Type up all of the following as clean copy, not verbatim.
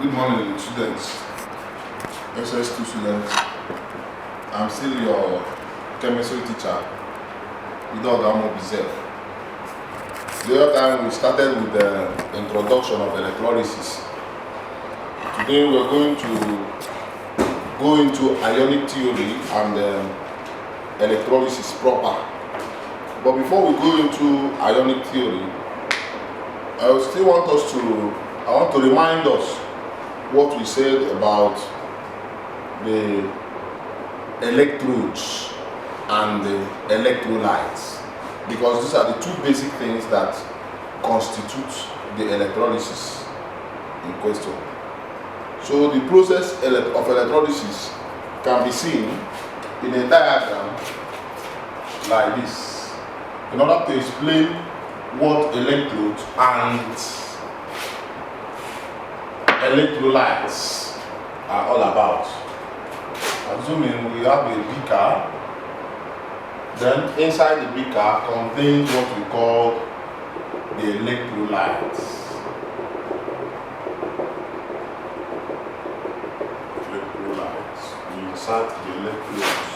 Good morning, students. SS2 students. I'm still your chemistry teacher, Idogamo Bizel. The other time we started with the introduction of electrolysis. Today we're going to go into ionic theory and electrolysis proper. But before we go into ionic theory, I want to remind us what we said about the electrodes and the electrolytes, because these are the two basic things that constitute the electrolysis in question. So the process of electrolysis can be seen in a diagram like this, in order to explain what electrodes and electrolytes are all about. Assuming we have a beaker, then inside the beaker contains what we call the electrolytes. We insert the electrodes.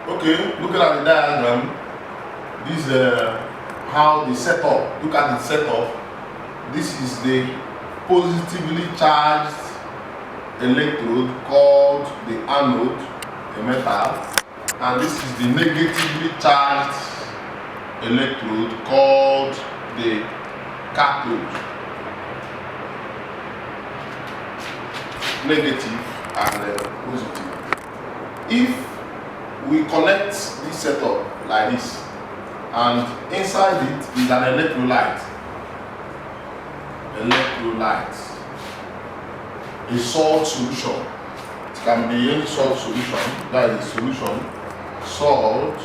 Okay, looking at the diagram, this is how the setup. Look at the setup. This is the positively charged electrode called the anode, the metal, and this is the negatively charged electrode called the cathode. Negative and positive. If we connect this setup like this, and inside it is an electrolyte. A salt solution. It can be any salt solution. That is a solution. Salt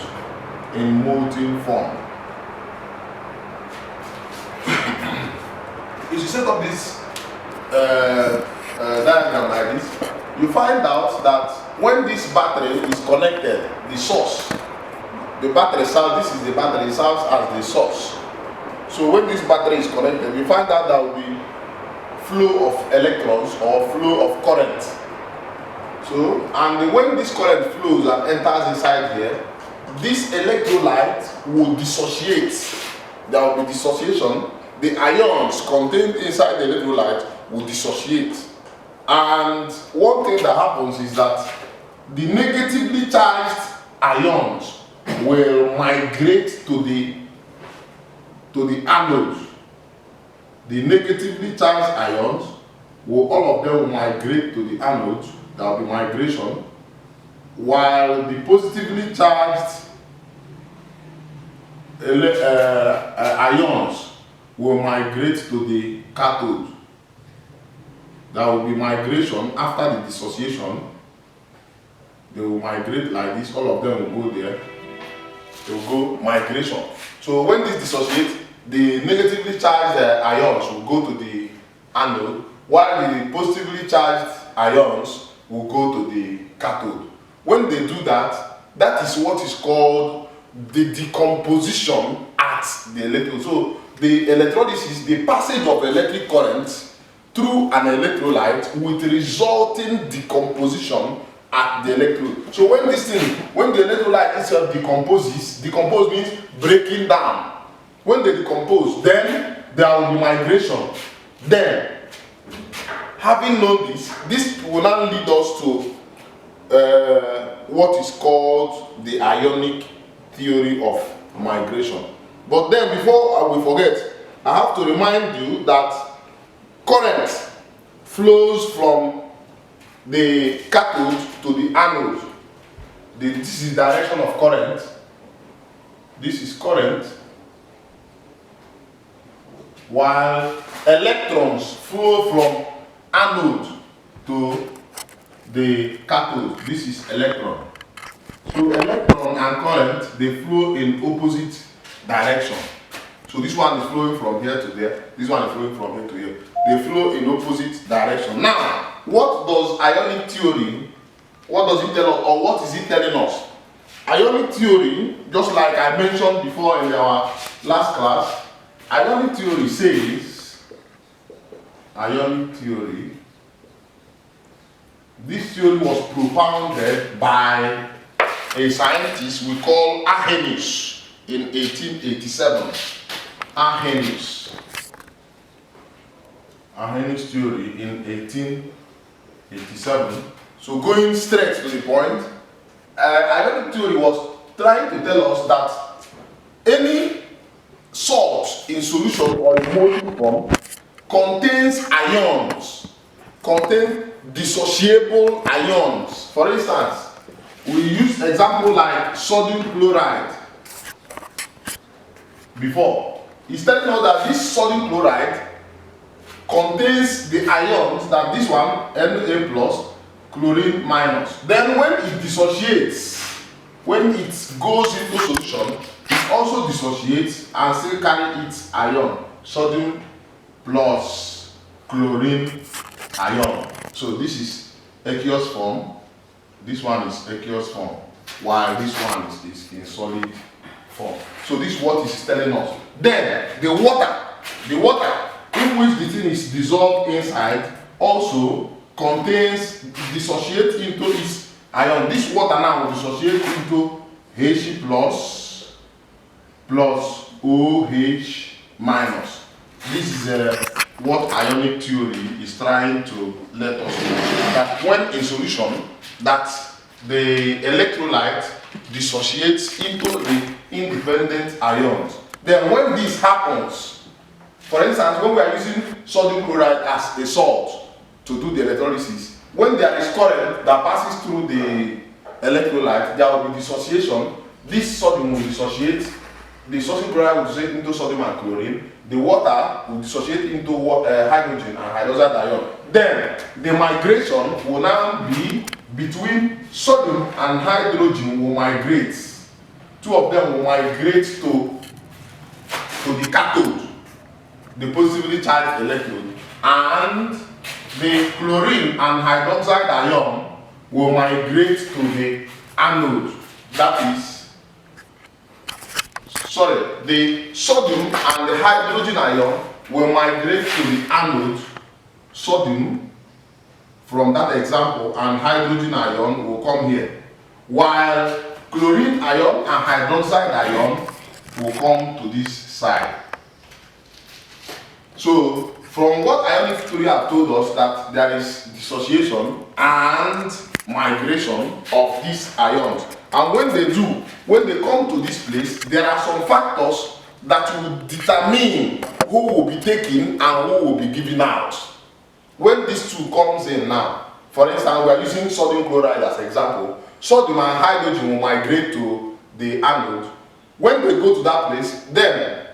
in molten form. If you set up this diagram like this, you find out that when this battery is connected, the source, the battery serves, this is the battery, serves as the source. So when this battery is connected, you find out there will be flow of electrons or flow of current. So, and when this current flows and enters inside here, this electrolyte will dissociate. There will be dissociation. The ions contained inside the electrolyte will dissociate. And one thing that happens is that the negatively charged ions will migrate to the anode. The negatively charged ions all of them will migrate to the anode. There will be migration, while the positively charged ions will migrate to the cathode. There will be migration after the dissociation. They will migrate like this, all of them will go there. They will go migration. So when this dissociates, the negatively charged ions will go to the anode, while the positively charged ions will go to the cathode. When they do that, that is what is called the decomposition at the electrode. So the electrolysis, the passage of electric current through an electrolyte with resulting decomposition at the electrode. So when the electrolyte itself decompose means breaking down. When they decompose, then there will be migration. Then, having known this will now lead us to what is called the ionic theory of migration. But then, before we forget, I have to remind you that current flows from the cathode to the anode. This is the direction of current. This is current. While electrons flow from anode to the cathode. This is electron. So electron and current, they flow in opposite direction. So this one is flowing from here to there. This one is flowing from here to here. They flow in opposite direction. Now, what does ionic theory, what does it tell us, or what is it telling us? Ionic theory, just like I mentioned before in our last class, ionic theory says, this theory was propounded by a scientist we call Arrhenius in 1887. Arrhenius theory in 1887. So going straight to the point, ionic theory was trying to tell us that any salt in solution or in molten form contains ions, dissociable ions. For instance, we use example like sodium chloride before. It's telling us that this sodium chloride contains the ions, that this one, Na plus, chlorine minus. Then when it dissociates, when it goes into solution, it also dissociates and still carry its ion, sodium plus chlorine ion. So this is aqueous form, this one is aqueous form, while this one is in solid form. So this is what it's telling us. Then the water in which the thing is dissolved inside also contains, dissociates into its ion. This water now will dissociate into He plus OH minus. This is what ionic theory is trying to let us know, that when in solution, that the electrolyte dissociates into the independent ions. Then when this happens, for instance, when we are using sodium chloride as a salt to do the electrolysis, when there is current that passes through the electrolyte, there will be dissociation. This sodium will dissociate, the sodium chloride will dissociate into sodium and chlorine, the water will dissociate into hydrogen and hydroxide ion. Then the migration will now be between sodium and hydrogen will migrate. Two of them will migrate to the cathode, the positively charged electrode, and the chlorine and hydroxide ion will migrate to the anode. That is, the sodium and the hydrogen ion will migrate to the anode. Sodium, from that example, and hydrogen ion will come here, while chlorine ion and hydroxide ion will come to this side. So, from what ionic theory have told us, that there is dissociation and migration of these ions. And when they come to this place, there are some factors that will determine who will be taken and who will be given out. When these two comes in now, for instance, we are using sodium chloride as an example. Sodium and hydrogen will migrate to the anode. When they go to that place, then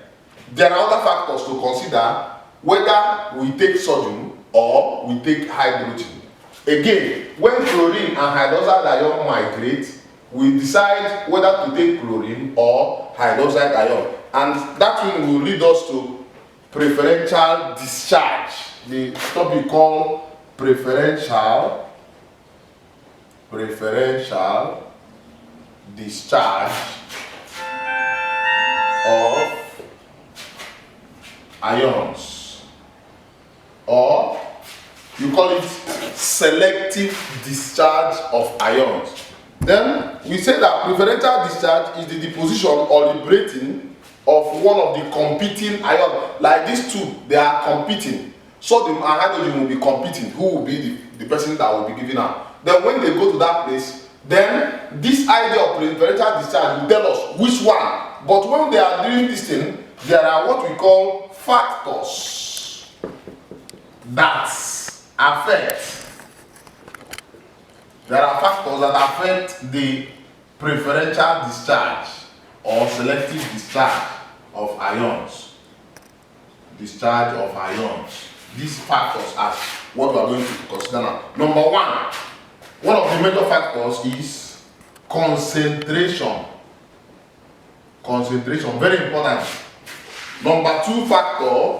there are other factors to consider, whether we take sodium or we take hydrogen. Again, when chlorine and hydroxide ion migrate, we decide whether to take chlorine or hydroxide ion. And that will lead us to preferential discharge. The topic called preferential discharge of ions, or you call it selective discharge of ions. Then we say that preferential discharge is the deposition or liberating of one of the competing ions. Like these two, they are competing. Sodium and hydrogen will be competing. Who will be the person that will be given out? Then when they go to that place, then this idea of preferential discharge will tell us which one. But when they are doing this thing, there are what we call factors that affect, there are factors that affect the preferential discharge or selective discharge of ions. Discharge of ions. These factors are what we are going to consider now. Number one of the major factors is concentration. Concentration, very important. Number two factor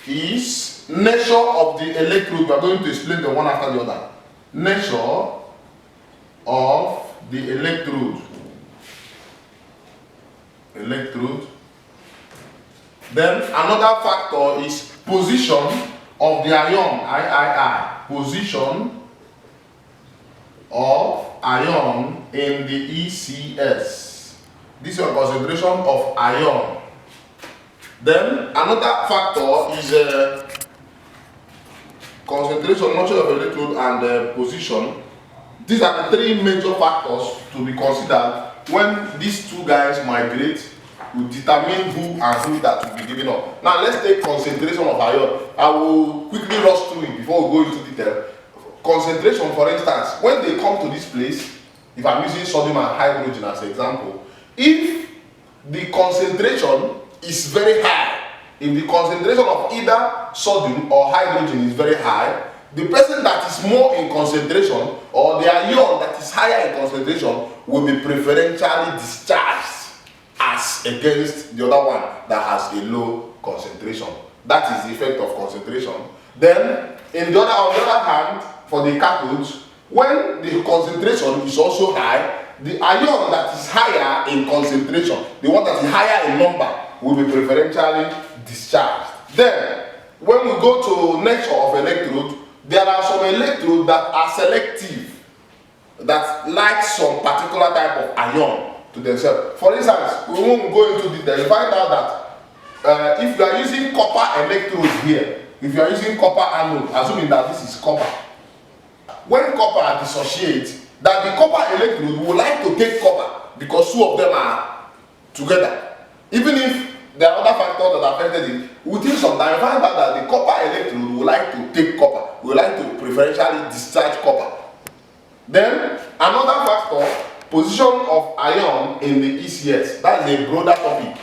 is nature of the electrode. We are going to explain them one after the other. Nature of the electrode. Then another factor is position of the ion, III. Position of ion in the ECS. This is a concentration of ion. Then another factor is concentration, nature of electrode, and position. These are the three major factors to be considered when these two guys migrate, will determine who and who that will be given up. Now let's take concentration of ion. I will quickly rush through it before we go into detail. Concentration, for instance, when they come to this place, if I'm using sodium and hydrogen as an example, if the concentration is very high, if the concentration of either sodium or hydrogen is very high, the person that is more in concentration or the ion that is higher in concentration will be preferentially discharged as against the other one that has a low concentration. That is the effect of concentration. Then, on the other hand, for the cathodes, when the concentration is also high, the ion that is higher in concentration, the one that is higher in number, will be preferentially discharged. Then, when we go to nature of electrode, there are some electrodes that are selective, that like some particular type of ion to themselves. For instance, we won't go into detail. You find out that if you are using copper electrodes here, if you are using copper anode, assuming that this is copper, when copper dissociates, that the copper electrode will like to take copper because two of them are together. Even if there are other factors that affected it, within some time you find out that the copper electrode will like to take copper, will like to preferentially discharge copper. Then another factor, position of ion in the ECS. That is a broader topic.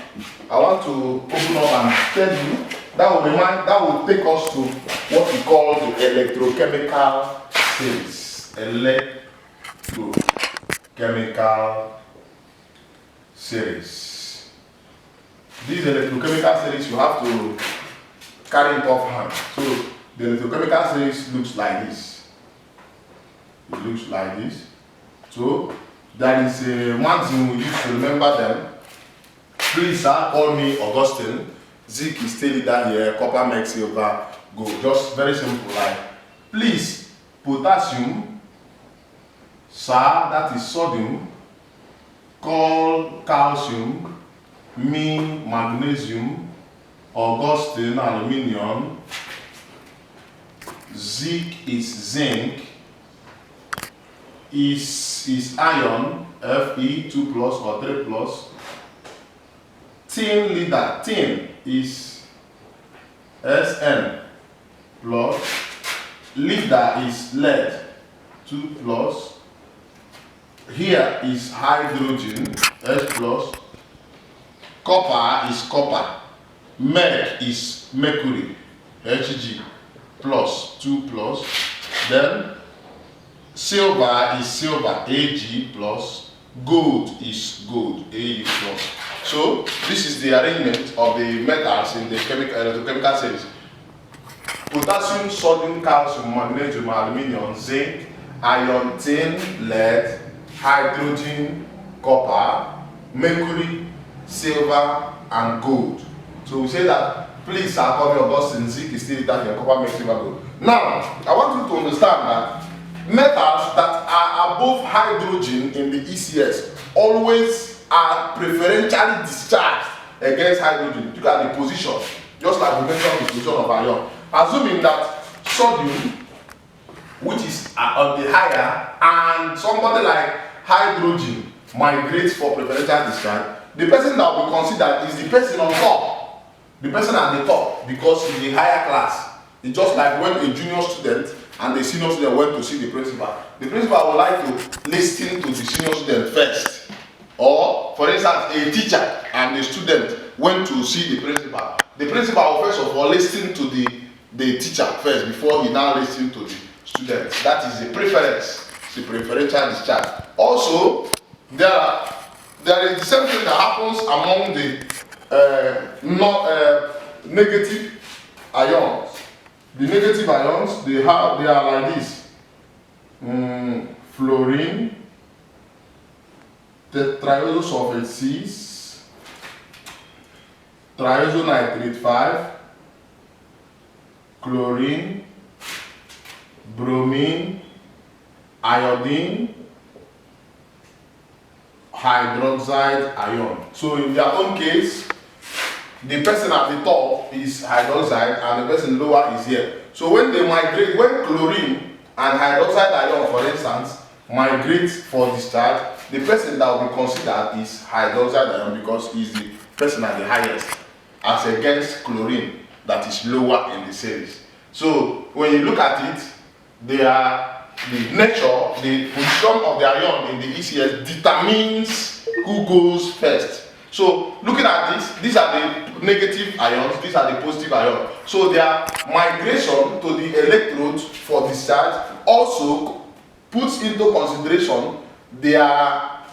I want to open up and tell you that will take us to what we call the electrochemical series. Electrochemical series. This electrochemical series you have to carry it off hand. So the electrochemical series looks like this. It looks like this. So there is a one thing we used to remember them. Please, sir, call me Augustine. Zinc is still leader here. Copper makes silver gold. Just very simple, like please, potassium, sir, that is sodium. Call calcium, me magnesium, Augustine aluminium, zinc is zinc. Is iron, Fe 2 plus or 3 plus. Tin leader, tin is Sn plus. Leader is lead 2 plus. Here is hydrogen, S plus. Copper is copper. Merc is mercury, Hg plus 2 plus. Then silver is silver, Ag plus. Gold is gold, Au plus. So this is the arrangement of the metals in the electrochemical series. Potassium, sodium, calcium, magnesium, aluminium, zinc, iron, tin, lead, hydrogen, copper, mercury, silver, and gold. So we say that please are called Augustine, zinc is still that here, copper makes silver, gold. Now I want you to understand that metals that are above hydrogen in the ECS always are preferentially discharged against hydrogen. Look at the position, just like we mentioned the position of iron. Assuming that sodium, which is on the higher, and somebody like hydrogen migrates for preferential discharge, the person that we consider is the person on top. the person at the top, because he's a higher class. It's just like when a junior student and the senior student went to see the principal. The principal would like to listen to the senior student first. Or, for instance, a teacher and a student went to see the principal. The principal will first of all listen to the teacher first before he now listens to the student. That is the preference, the preferential discharge. Also, there is the same thing that happens among the negative ions. The negative ions, they are like this: fluorine, triiodosulfate 6, triisonitrate 5, chlorine, bromine, iodine, hydroxide ion. So in their own case, the person at the top is hydroxide and the person lower is here. So when they migrate, when chlorine and hydroxide ion, for instance, migrate for discharge, the person that will be considered is hydroxide ion because he's the person at the highest, as against chlorine that is lower in the series. So when you look at it, they are the nature, the position of the ion in the ECS determines who goes first. So looking at this, these are the negative ions, these are the positive ions. So their migration to the electrodes for discharge also puts into consideration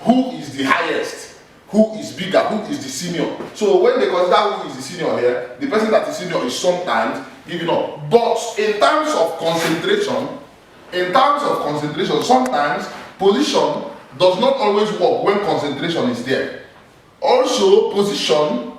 who is the highest, who is bigger, who is the senior. So when they consider who is the senior here, the person that is senior is sometimes giving up. But in terms of concentration, sometimes position does not always work when concentration is there. Also, position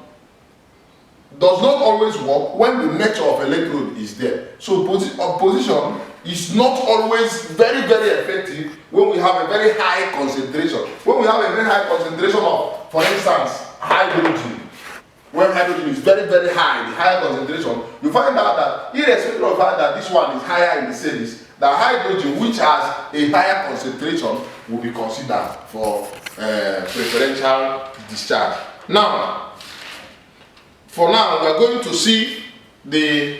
does not always work when the nature of electrode is there. So position is not always very, very effective when we have a very high concentration. When we have a very high concentration of, for instance, hydrogen. When hydrogen is very, very high, the higher concentration, you find out that irrespective of the fact that this one is higher in the series, the hydrogen which has a higher concentration will be considered for preferential discharge. Now, for now, we are going to see the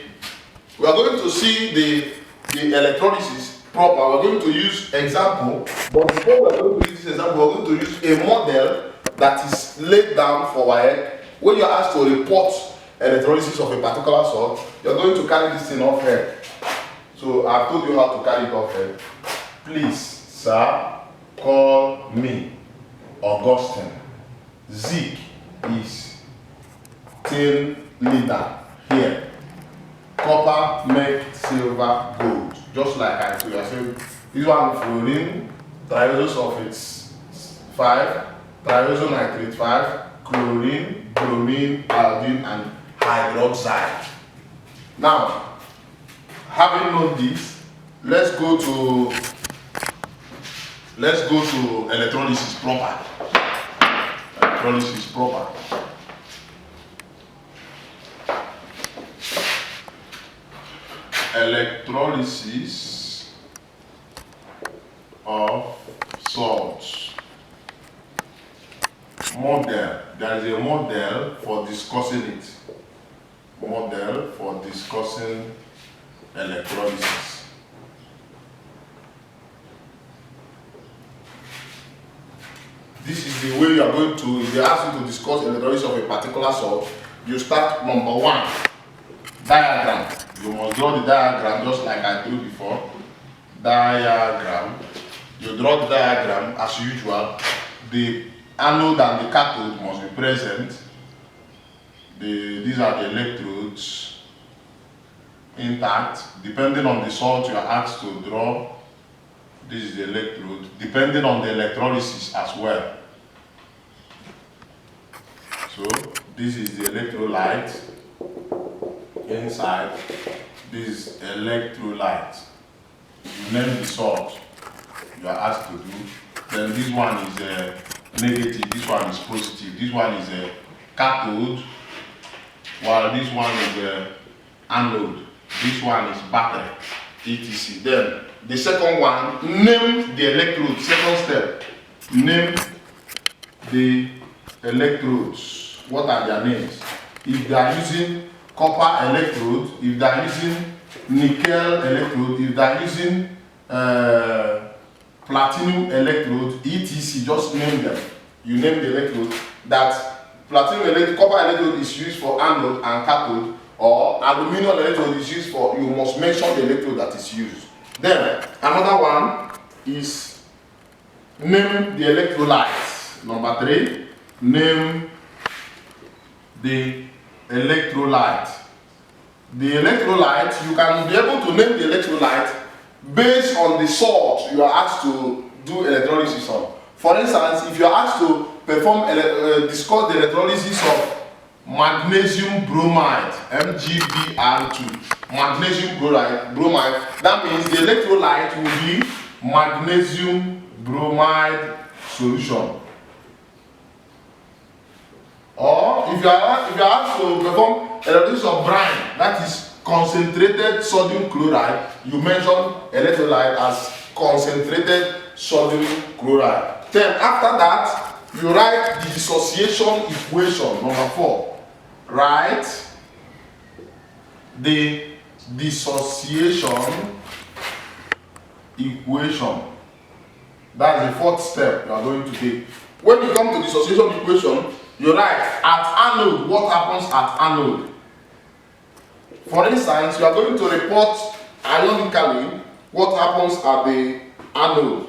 electrolysis proper. We're going to use example, but before we're going to use this example, we're going to use a model that is laid down for WAEC. When you're asked to report electrolysis of a particular salt, you're going to carry this thing off here. So I've told you how to carry it off here. Please, sir, call me Augustine. Zinc is 10 liter here. Copper, make silver, gold. Just like I told you, I said this one fluorine, triisosulfate 5, triisonitrate 5, chlorine, bromine, iodine, and hydroxide. Now, having known this, let's go to electrolysis proper. Electrolysis proper. Electrolysis of salts. Model. There is a model for discussing it. Model for discussing electrolysis. This is the way you are going to, if they ask you to discuss electrolysis of a particular salt, you start number 1, diagram. You must draw the diagram just like I drew before. Diagram. You draw the diagram as usual. The anode and the cathode must be present. These are the electrodes intact. Depending on the salt you are asked to draw, this is the electrode. Depending on the electrolysis as well. So this is the electrolyte inside. This is electrolyte. You name the salt you are asked to do. Then this one is negative, this one is positive, this one is a cathode, while this one is anode, this one is battery, etc. Then the second one, name the electrode. Second step, name the electrodes. What are their names? If they are using copper electrode, if they are using nickel electrode, if they are using platinum electrode, etc. Just name them. You name the electrode. That platinum electrode, copper electrode is used for anode and cathode, or aluminum electrode is used for, you must mention the electrode that is used. Then another one is name the electrolytes. Number 3, name the electrolyte. The electrolyte, you can be able to name the electrolyte based on the salt you are asked to do electrolysis on. For instance, if you are asked to perform discuss the electrolysis of magnesium bromide, MgBr2, magnesium bromide, that means the electrolyte will be magnesium bromide solution. Or if you are asked to perform electrolysis of brine, that is concentrated sodium chloride, you mention electrolyte as concentrated sodium chloride. Then after that, you write the dissociation equation, number 4. Write the dissociation equation. That's the 4th step you are going to take. When you come to dissociation equation, you write at anode, what happens at anode. For instance, you are going to report ionically what happens at the anode.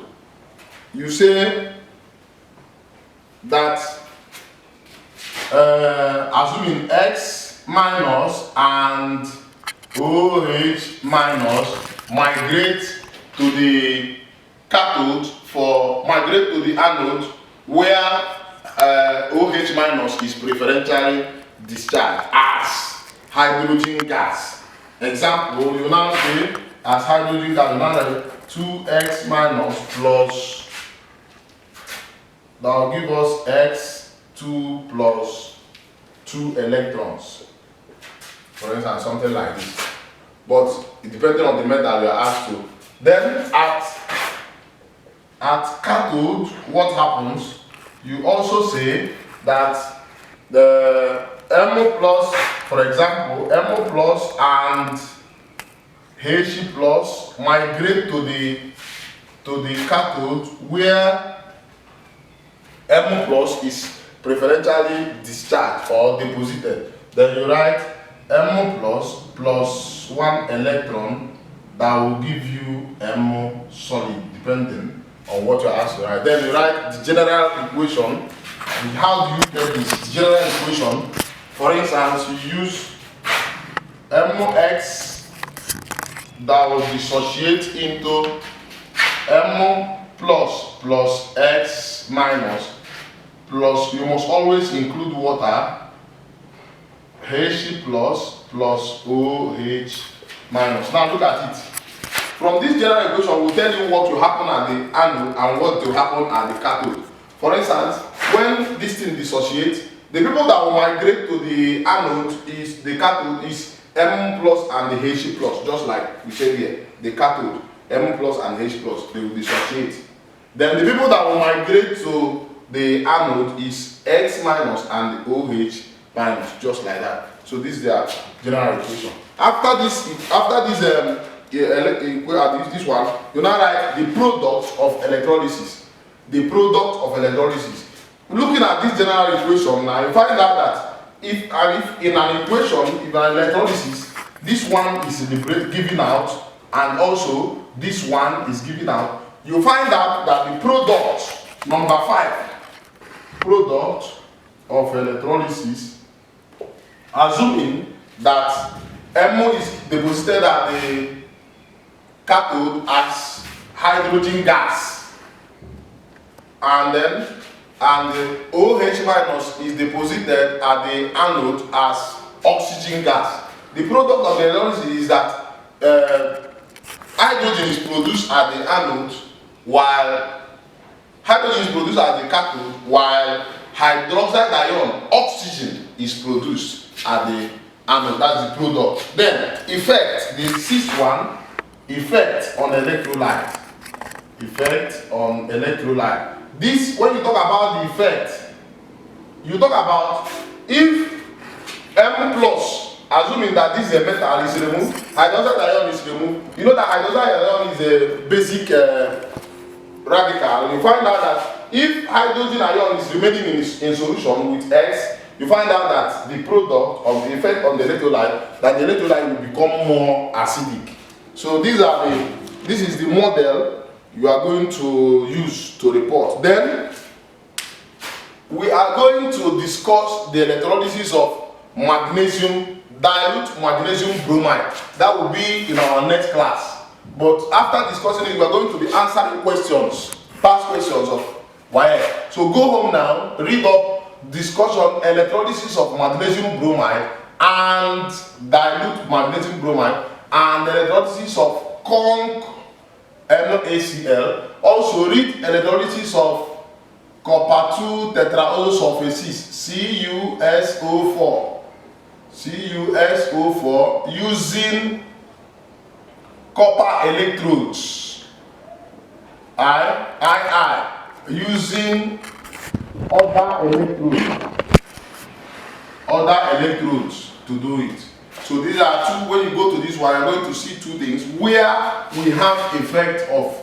You say that assuming X minus and OH minus migrate to the cathode migrate to the anode where OH minus is preferentially discharged as hydrogen gas. Example, you now say as hydrogen gas, you now write 2x minus plus, that will give us x2 plus 2 electrons. For instance, something like this. But it depends on the metal you are asked to. Then at cathode, what happens? You also say that the MO plus, for example, MO plus and He plus migrate to the cathode where MO plus is preferentially discharged or deposited. Then you write MO plus plus 1 electron, that will give you MO solid, depending on what you are asked to write. Then you write the general equation. And how do you get this general equation? For instance, you use MOX that will dissociate into MO plus plus X minus plus, you must always include water, He plus plus OH minus. Now look at it. From this general equation, we'll tell you what will happen at the anode and what will happen at the cathode. For instance, when this thing dissociates, the people that will migrate to the anode is the cathode is M plus and the He plus, just like we said here, the cathode, M plus and He plus, they will dissociate. Then the people that will migrate to the anode is X minus and the OH minus, just like that. So this is their general equation. After this one, you now write the product of electrolysis. The product of electrolysis. Looking at this general equation now, you find out that if in an equation, if an electrolysis, this one is given out, and also this one is given out, you find out that the product, number 5, product of electrolysis, assuming that MO is deposited at the cathode as hydrogen gas, and the OH minus is deposited at the anode as oxygen gas. The product of the electrolysis is that hydrogen is produced at the anode, while hydrogen is produced at the cathode, while hydroxide ion, oxygen, is produced at the anode. That's the product. Then effect, the 6th one, effect on electrolyte. Effect on electrolyte. This, when you talk about the effect, you talk about if M plus assuming that this is a metal is removed, hydroxide ion is removed. You know that hydroxide ion is a basic radical. You find out that if hydrogen ion is remaining in solution with X, you find out that the product of the effect on the electrolyte, that the electrolyte will become more acidic. So this is the model you are going to use to report. Then we are going to discuss the electrolysis of magnesium, dilute magnesium bromide. That will be in our next class. But after discussing it, we are going to be answering questions, past questions of why. So go home now, read up discussion electrolysis of magnesium bromide and dilute magnesium bromide and electrolysis of conc NaCl. Also read electrolysis of copper 2 tetraosulfates CuSO4 using copper electrodes. Using other electrodes to do it. So these are two. When you go to this one, you're going to see two things where we have effect of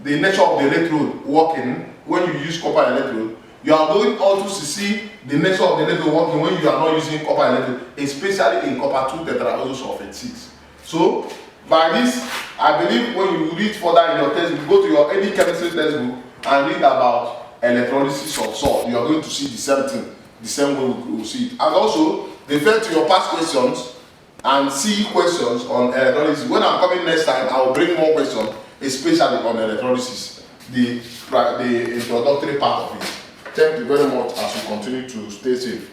the nature of the electrode working. When you use copper electrode, you are going also to see the nature of the electrode working when you are not using copper electrode, especially in copper 2 tetraosulfate 6. So by this, I believe when you read further in your textbook, go to your any chemistry textbook and read about electrolysis of salt. You are going to see the same thing, the same way we will see it. And also refer to your past questions and see questions on electrolysis. When I'm coming next time, I will bring more questions, especially on electrolysis, the introductory part of it. Thank you very much as you continue to stay safe.